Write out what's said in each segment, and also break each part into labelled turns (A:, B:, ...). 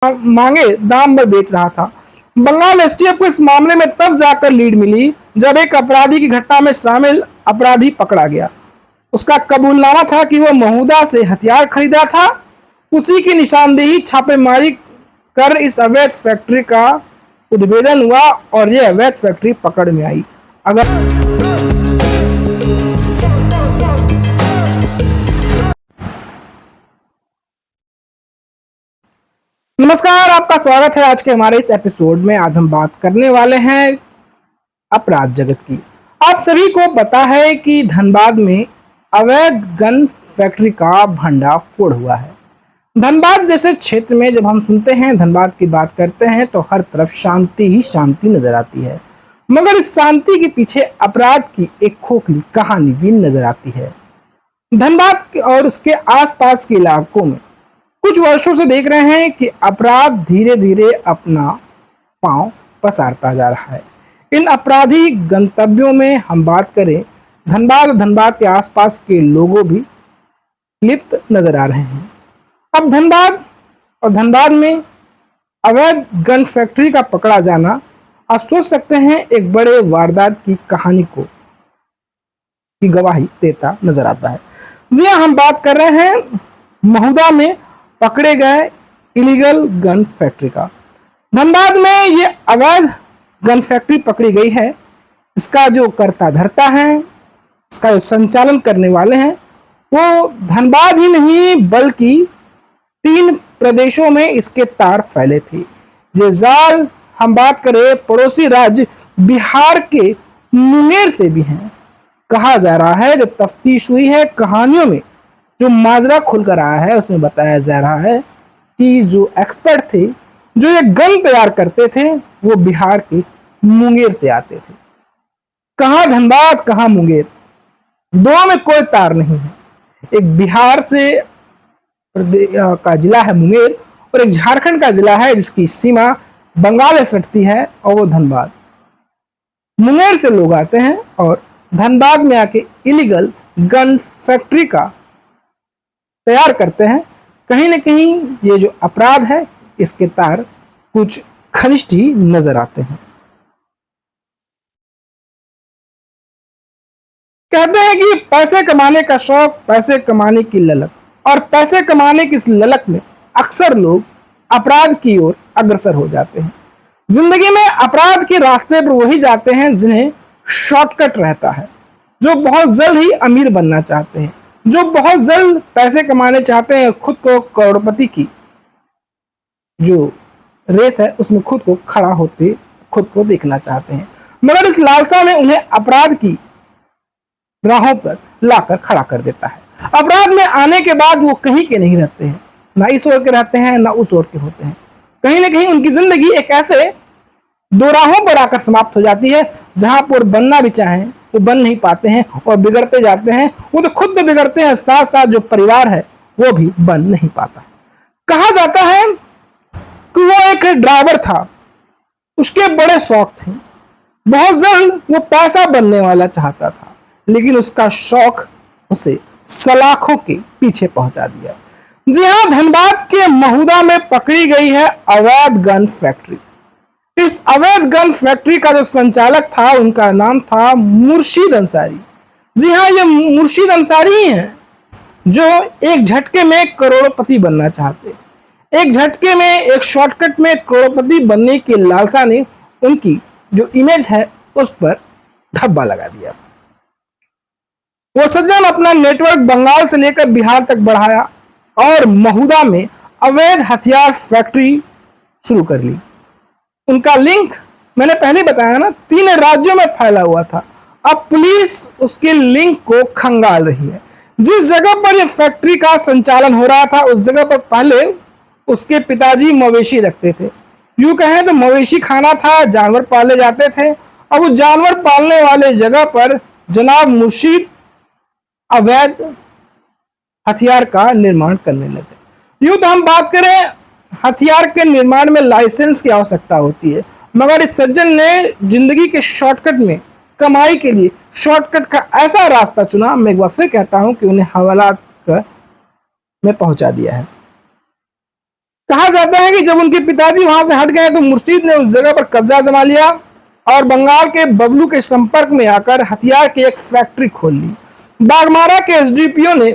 A: मांगे दाम पर बेच रहा था। बंगाल एसटीएफ को इस मामले में तब जाकर लीड मिली जब एक अपराधी की घटना में शामिल अपराधी पकड़ा गया। उसका कबूलनामा था कि वह महुदा से हथियार खरीदा था। उसी की निशानदेही छापेमारी कर इस अवैध फैक्ट्री का उद्भेदन हुआ और यह अवैध फैक्ट्री पकड़ में आई। अगर नमस्कार, आपका स्वागत है आज के हमारे इस एपिसोड में। आज हम बात करने वाले हैं अपराध जगत की। आप सभी को पता है कि धनबाद में अवैध गन फैक्ट्री का भंडाफोड़ हुआ है। धनबाद जैसे क्षेत्र में जब हम सुनते हैं, धनबाद की बात करते हैं तो हर तरफ शांति ही शांति नजर आती है, मगर इस शांति के पीछे अपराध की एक खोखली कहानी भी नजर आती है। धनबाद और उसके आसपास के इलाकों में कुछ वर्षों से देख रहे हैं कि अपराध धीरे धीरे अपना पांव पसारता जा रहा है। इन आपराधिक गंतव्यों में हम बात करें, धनबाद और धनबाद के आसपास के लोगों भी लिप्त नजर आ रहे हैं। अब धनबाद में अवैध गन फैक्ट्री का पकड़ा जाना, आप सोच सकते हैं, एक बड़े वारदात की कहानी को की गवाही देता नजर आता है। जी हाँ, हम बात कर रहे हैं महुदा में पकड़े गए इलीगल गन फैक्ट्री का। धनबाद में ये अवैध गन फैक्ट्री पकड़ी गई है। इसका जो कर्ता धर्ता है, इसका जो संचालन करने वाले हैं, वो धनबाद ही नहीं बल्कि 3 प्रदेशों में इसके तार फैले थे। ये जाल हम बात करें पड़ोसी राज्य बिहार के मुंगेर से भी हैं। कहा जा रहा है, जो तफ्तीश हुई है, कहानियों में जो माजरा खुल कर आया है, उसमें बताया जा रहा है कि जो एक्सपर्ट थे, जो ये गन तैयार करते थे, वो बिहार के मुंगेर से आते थे। कहाँ धनबाद, कहाँ मुंगेर, दोनों में कोई तार नहीं है। एक बिहार से का जिला है मुंगेर और एक झारखंड का जिला है जिसकी सीमा बंगाल से सटती है, और वो धनबाद। मुंगेर से लोग आते हैं और धनबाद में आके इलीगल गन फैक्ट्री का तैयार करते हैं। कहीं ना कहीं ये जो अपराध है, इसके तार कुछ घनिष्ठ ही नजर आते हैं। कहते हैं कि पैसे कमाने का शौक, पैसे कमाने की ललक, और पैसे कमाने की इस ललक में अक्सर लोग अपराध की ओर अग्रसर हो जाते हैं। जिंदगी में अपराध के रास्ते पर वही जाते हैं जिन्हें शॉर्टकट रहता है, जो बहुत जल्द ही अमीर बनना चाहते हैं, जो बहुत जल्द पैसे कमाने चाहते हैं, खुद को करोड़पति की जो रेस है उसमें खुद को खड़ा होते, खुद को देखना चाहते हैं, मगर इस लालसा में उन्हें अपराध की राहों पर लाकर खड़ा कर देता है। अपराध में आने के बाद वो कहीं के नहीं रहते हैं, ना इस ओर के रहते हैं, ना उस ओर के होते हैं। कहीं ना कहीं उनकी जिंदगी एक ऐसे दो राहों पर आकर समाप्त हो जाती है, जहां पर बनना भी चाहें वो बन नहीं पाते हैं और बिगड़ते जाते हैं। वो तो खुद भी बिगड़ते हैं, साथ साथ जो परिवार है वो भी बन नहीं पाता। कहा जाता है कि वो एक ड्राइवर था, उसके बड़े शौक थे, बहुत जल्द वो पैसा बनने वाला चाहता था, लेकिन उसका शौक उसे सलाखों के पीछे पहुंचा दिया। जी हाँ, धनबाद के महुदा में पकड़ी गई है अवैध गन फैक्ट्री। इस अवैध गन फैक्ट्री का जो संचालक था, उनका नाम था मुर्शीद अंसारी। जी हाँ, ये मुर्शीद अंसारी ही हैं जो एक झटके में करोड़पति बनना चाहते थे। एक झटके में, एक शॉर्टकट में करोड़पति बनने की लालसा ने उनकी जो इमेज है उस पर धब्बा लगा दिया। वो सज्जन अपना नेटवर्क बंगाल से लेकर बिहार तक बढ़ाया और महुदा में अवैध हथियार फैक्ट्री शुरू कर ली। उनका लिंक मैंने पहले बताया ना, 3 राज्यों में फैला हुआ था। अब पुलिस उसके लिंक को खंगाल रही है। जिस जगह पर यह फैक्ट्री का संचालन हो रहा था, उस जगह पर पहले उसके पिताजी मवेशी रखते थे। यूं कहें तो मवेशी खाना था, जानवर पाले जाते थे। अब उस जानवर पालने वाले जगह पर जनाब मुर्शीद अवैध हथियार का निर्माण करने लगे। यूं तो हम बात करें, हथियार के निर्माण में लाइसेंस की आवश्यकता होती है, मगर इस सज्जन ने जिंदगी के शॉर्टकट में, कमाई के लिए शॉर्टकट का ऐसा रास्ता चुना, मैं एक बार फिर कहता हूं कि उन्हें हवालात में पहुंचा दिया है। कहा जाता है कि जब उनके पिताजी वहां से हट गए तो मुर्शीद ने उस जगह पर कब्जा जमा लिया और बंगाल के बबलू के संपर्क में आकर हथियार की एक फैक्ट्री खोल ली। बाघमारा के एसडीपीओ ने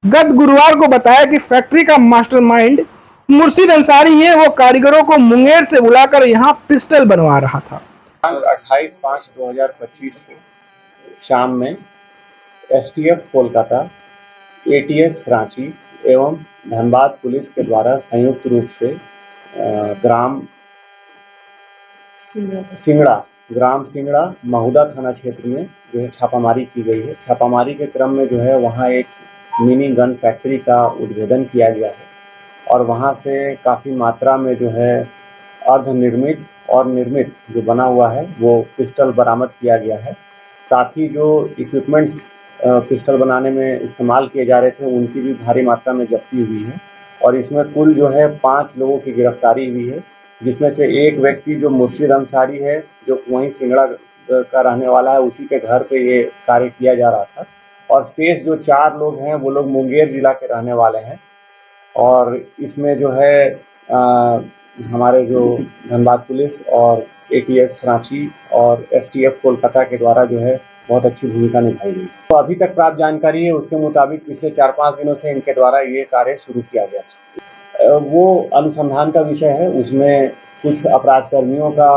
A: गत गुरुवार को बताया कि फैक्ट्री का मास्टरमाइंड मुर्शीद अंसारी है। वो कारीगरों को मुंगेर से बुलाकर यहां पिस्टल बनवा रहा था।
B: 28/5/2025 को शाम में एसटीएफ कोलकाता, एटीएस रांची एवं धनबाद पुलिस के द्वारा संयुक्त रूप से ग्राम सिंगड़ा महुदा थाना क्षेत्र में जो है छापामारी की गई है। छापामारी के क्रम में जो है वहाँ एक मिनी गन फैक्ट्री का उद्भेदन किया गया है और वहाँ से काफ़ी मात्रा में जो है अर्धनिर्मित और निर्मित जो बना हुआ है वो पिस्टल बरामद किया गया है। साथ ही जो इक्विपमेंट्स पिस्टल बनाने में इस्तेमाल किए जा रहे थे उनकी भी भारी मात्रा में जब्ती हुई है और इसमें कुल जो है 5 लोगों की गिरफ्तारी हुई है, जिसमें से एक व्यक्ति जो मुर्शीद अंसारी है जो वहीं सिंगड़ा का रहने वाला है, उसी के घर पे ये कार्य किया जा रहा था और शेष जो 4 लोग हैं वो लोग मुंगेर जिला के रहने वाले हैं। और इसमें जो है हमारे जो धनबाद पुलिस और एटीएस रांची और एसटीएफ कोलकाता के द्वारा जो है बहुत अच्छी भूमिका निभाई गई। तो अभी तक प्राप्त जानकारी है उसके मुताबिक पिछले 4-5 दिनों से इनके द्वारा ये कार्य शुरू किया गया। वो अनुसंधान का विषय है, उसमें कुछ अपराध कर्मियों का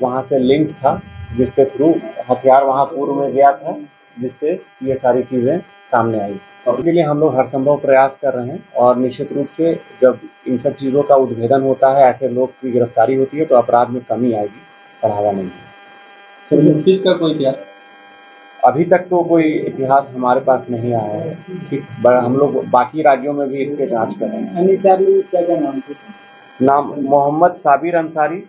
B: वहाँ से लिंक था जिसके थ्रू हथियार वहाँ पूर्व में गया था, जिससे ये सारी चीज़ें सामने आई। इसके लिए हम लोग हर संभव प्रयास कर रहे हैं और निश्चित रूप से जब इन सब चीज़ों का उद्भेदन होता है, ऐसे लोग की गिरफ्तारी होती है तो अपराध में कमी आएगी, बढ़ावा नहीं है।
C: तो मुर्शीद का कोई क्या
B: अभी तक तो कोई इतिहास हमारे पास नहीं आया है, ठीक, हम लोग बाकी राज्यों में भी इसके जांच कर रहे हैं।
C: 4 लोग क्या नाम थे?
B: नाम मोहम्मद साबिर अंसारी,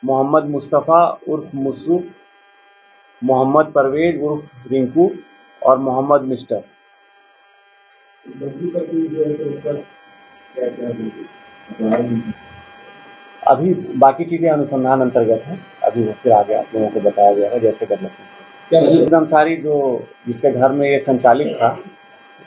B: मोहम्मद मुस्तफ़ा उर्फ मुस्सू, मोहम्मद परवेज उर्फ रिंकू और मोहम्मद मिस्टर। अभी बाकी चीज़ें अनुसंधान अंतर्गत हैं, अभी वो फिर आगे आप लोगों को बताया गया है जैसे डेवलपमेंट। अंसारी जो जिसके घर में ये संचालित था,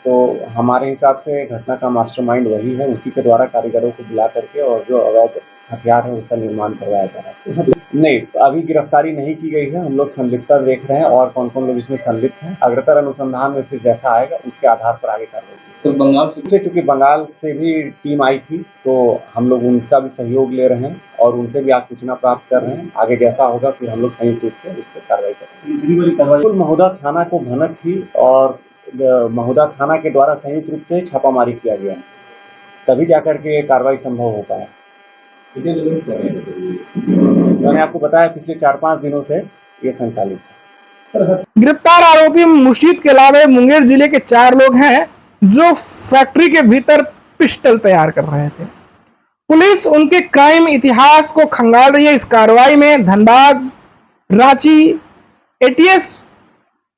B: तो हमारे हिसाब से घटना का मास्टरमाइंड वही है, उसी के द्वारा कारीगरों को बुला करके और जो अवैध हथियार है उसका निर्माण करवाया जा रहा है। नहीं, अभी गिरफ्तारी नहीं की गई है, हम लोग संलिप्तता देख रहे हैं और कौन कौन लोग इसमें संलिप्त हैं। अग्रतर अनुसंधान में फिर जैसा आएगा उसके आधार पर आगे कार्रवाई।
C: तो बंगाल
B: से चूंकि बंगाल से भी टीम आई थी तो हम लोग उनका भी सहयोग ले रहे हैं और उनसे भी आज सूचना प्राप्त कर रहे हैं। आगे जैसा होगा फिर हम लोग संयुक्त रूप से उस पर कार्रवाई करेंगे। कुल महुदा थाना को भनक थी और महुदा थाना के द्वारा संयुक्त रूप से छापामारी किया गया, तभी जाकर के कार्रवाई संभव हो पाया। मैंने आपको बताया पिछले 4-5 दिनों से ये संचालित है।
A: गिरफ्तार आरोपी मुर्शीद के अलावा मुंगेर जिले के 4 लोग हैं जो फैक्ट्री के भीतर पिस्टल तैयार कर रहे थे। पुलिस उनके क्राइम इतिहास को खंगाल रही है। इस कार्रवाई में धनबाद, रांची, एटीएस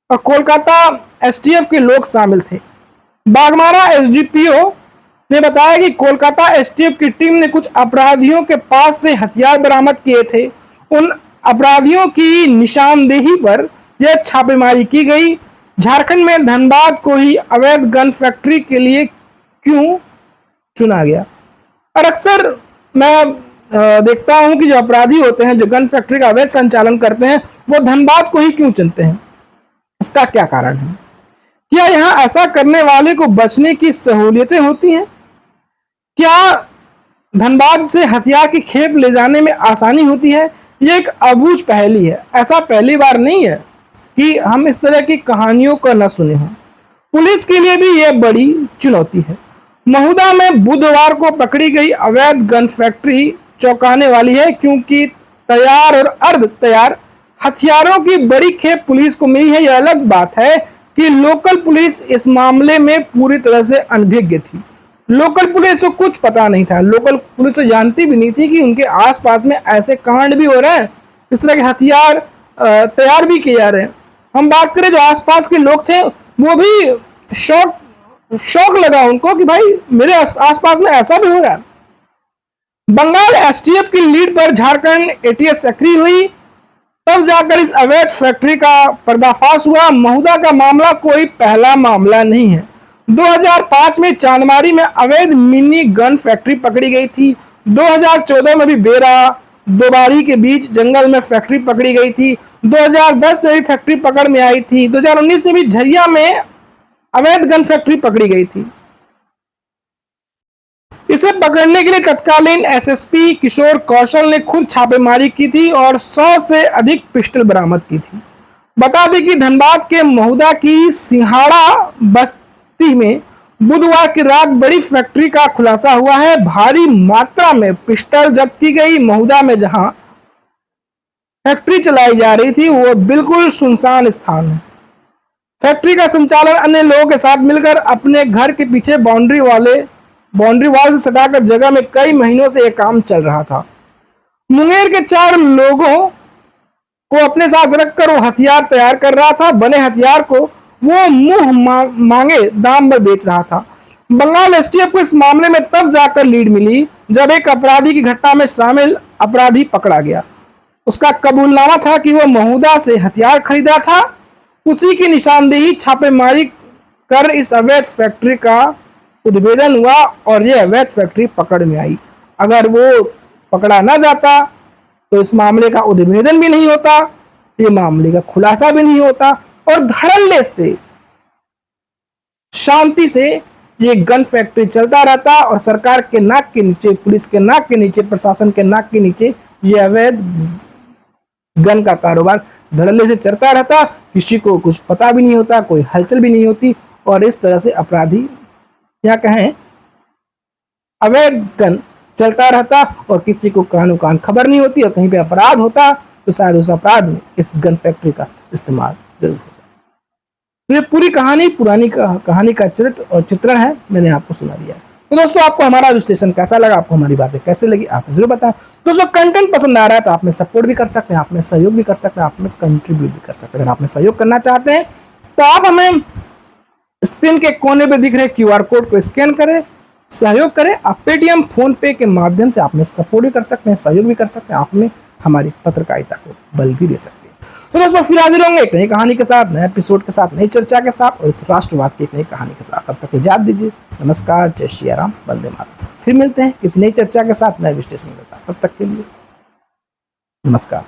A: और कोलकाता एसटीएफ के लोग शामिल थे। बाघमारा एसडीपीओ ने बताया कि कोलकाता एसटीएफ की टीम ने कुछ अपराधियों के पास से हथियार बरामद किए थे। उन अपराधियों की निशानदेही पर यह छापेमारी की गई। झारखंड में धनबाद को ही अवैध गन फैक्ट्री के लिए क्यों चुना गया? और अक्सर मैं देखता हूं कि जो अपराधी होते हैं जो गन फैक्ट्री का अवैध संचालन करते हैं वो धनबाद को ही क्यों चुनते हैं? इसका क्या कारण है? क्या यहाँ ऐसा करने वाले को बचने की सहूलियतें होती हैं? क्या धनबाद से हथियार की खेप ले जाने में आसानी होती है? ये एक अबूझ पहेली है। ऐसा पहली बार नहीं है कि हम इस तरह की कहानियों को न सुने हों। पुलिस के लिए भी यह बड़ी चुनौती है। महुदा में बुधवार को पकड़ी गई अवैध गन फैक्ट्री चौंकाने वाली है, क्योंकि तैयार और अर्ध तैयार हथियारों की बड़ी खेप पुलिस को मिली है। यह अलग बात है कि लोकल पुलिस इस मामले में पूरी तरह से अनभिज्ञ थी। लोकल पुलिस को कुछ पता नहीं था। लोकल पुलिस तो जानती भी नहीं थी कि उनके आसपास में ऐसे कांड भी हो रहे हैं, इस तरह के हथियार तैयार भी किए जा रहे हैं। हम बात करें जो आसपास के लोग थे वो भी शौक लगा उनको कि भाई मेरे आसपास में ऐसा भी हो रहा है। बंगाल एसटीएफ की लीड पर झारखंड एटीएस सक्रिय हुई, तब जाकर इस अवैध फैक्ट्री का पर्दाफाश हुआ। महुदा का मामला कोई पहला मामला नहीं है। 2005 में चांदमारी में अवैध मिनी गन फैक्ट्री पकड़ी गई थी। 2014 में भी बेरा दोबारी के बीच जंगल में फैक्ट्री पकड़ी गई थी। 2010 में भी फैक्ट्री पकड़ में आई थी। 2019 में भी झरिया में अवैध गन फैक्ट्री पकड़ी गई थी। इसे पकड़ने के लिए तत्कालीन एसएसपी किशोर कौशल ने खुद छापेमारी की थी और 100 से अधिक पिस्टल बरामद की थी। बता दें कि धनबाद के महुदा की सिंहाड़ा बस्ती में बुधवार की रात बड़ी फैक्ट्री का खुलासा हुआ है। भारी मात्रा में पिस्टल जब्त की गई। महुदा में जहां फैक्ट्री चलाई जा रही थी वो बिल्कुल सुनसान स्थान है। फैक्ट्री का संचालन अन्य लोगों के साथ मिलकर अपने घर के पीछे बाउंड्री वॉल से सटाकर जगह में कई महीनों से यह काम चल रहा था। मुंगेर के 4 लोगों को अपने साथ रखकर वो हथियार तैयार कर रहा था। बने हथियार को वो मुंह मांगे दाम पर बेच रहा था। बंगाल एसटीएफ को इस मामले में तब जाकर लीड मिली जब एक अपराधी की घटना में शामिल अपराधी पकड़ा गया। उसका कबूलनामा था कि वह महुदा से हथियार खरीदा था। उसी की निशानदेही छापेमारी कर इस अवैध फैक्ट्री का उद्भेदन हुआ और यह अवैध फैक्ट्री पकड़ में आई। अगर वो पकड़ा ना जाता तो इस मामले का उद्भेदन भी नहीं होता, ये मामले का खुलासा भी नहीं होता और धड़ल्ले से शांति से ये गन फैक्ट्री चलता रहता और सरकार के नाक के नीचे, पुलिस के नाक के नीचे, प्रशासन के नाक के नीचे ये अवैध गन का कारोबार धड़ल्ले से चलता रहता। किसी को कुछ पता भी नहीं होता, कोई हलचल भी नहीं होती और इस तरह से अपराधी या कहें अवैध गन चलता रहता और किसी को कानो कान खबर नहीं होती और कहीं पे अपराध होता तो शायद उस अपराध में इस गन फैक्ट्री का इस्तेमाल जरूर होता। तो ये पूरी कहानी, पुरानी कहानी का चरित्र और चित्रण है, मैंने आपको सुना दिया है। तो दोस्तों आपको हमारा विश्लेषण कैसा लगा, आपको हमारी बातें कैसे लगी, आप जरूर बताएं। दोस्तों कंटेंट पसंद आ रहा है तो आपने सपोर्ट भी कर सकते हैं, आपने सहयोग भी कर सकते हैं, आपने कंट्रीब्यूट भी कर सकते हैं। अगर आपने सहयोग करना चाहते हैं तो आप हमें स्क्रीन के कोने पे दिख रहे QR कोड को स्कैन करें, सहयोग करें। आप पेटीएम, फोन पे के माध्यम से आपने सपोर्ट भी कर सकते हैं, सहयोग भी कर सकते हैं, आपने हमारी पत्रकारिता को बल भी दे सकते हैं। तो दोस्तों फिर हाजिर होंगे एक नई कहानी के साथ, नए एपिसोड के साथ, नई चर्चा के साथ और इस राष्ट्रवाद की एक नई कहानी के साथ। तब तक इजाजत दीजिए। नमस्कार, जय श्री राम, वंदे मातरम। फिर मिलते हैं किसी नई चर्चा के साथ, नए विश्लेषण के साथ। तब तक के लिए नमस्कार।